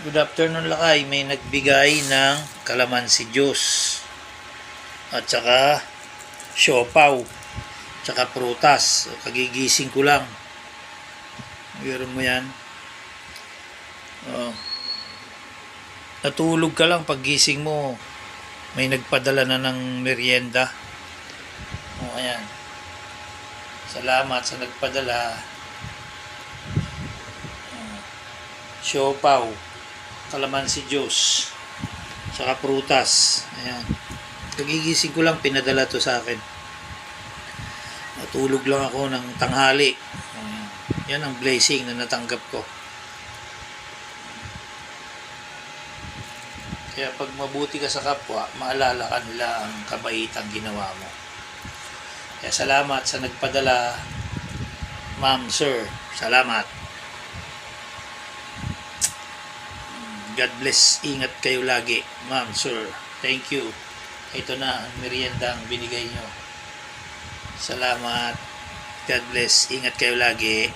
Good afternoon lakay, may nagbigay ng kalamansi juice at saka siopaw, tsaka prutas. Kagigising ko lang. Meron mo yan. Natulog ka lang, pag gising mo may nagpadala na ng merienda. Ayan. Salamat sa nagpadala. Siopaw, kalamansi juice, saka prutas. Ayan. Kagigising ko lang, pinadala to sa akin. Natulog lang ako ng tanghali. Ayan. Yan ang blessing na natanggap ko. Kaya pag mabuti ka sa kapwa, maalala ka nila ang kabaitang ginawa mo. Kaya salamat sa nagpadala, ma'am, sir. Salamat. God bless. Ingat kayo lagi, ma'am, sir. Thank you. Ito na ang merienda ang binigay nyo. Salamat. God bless. Ingat kayo lagi.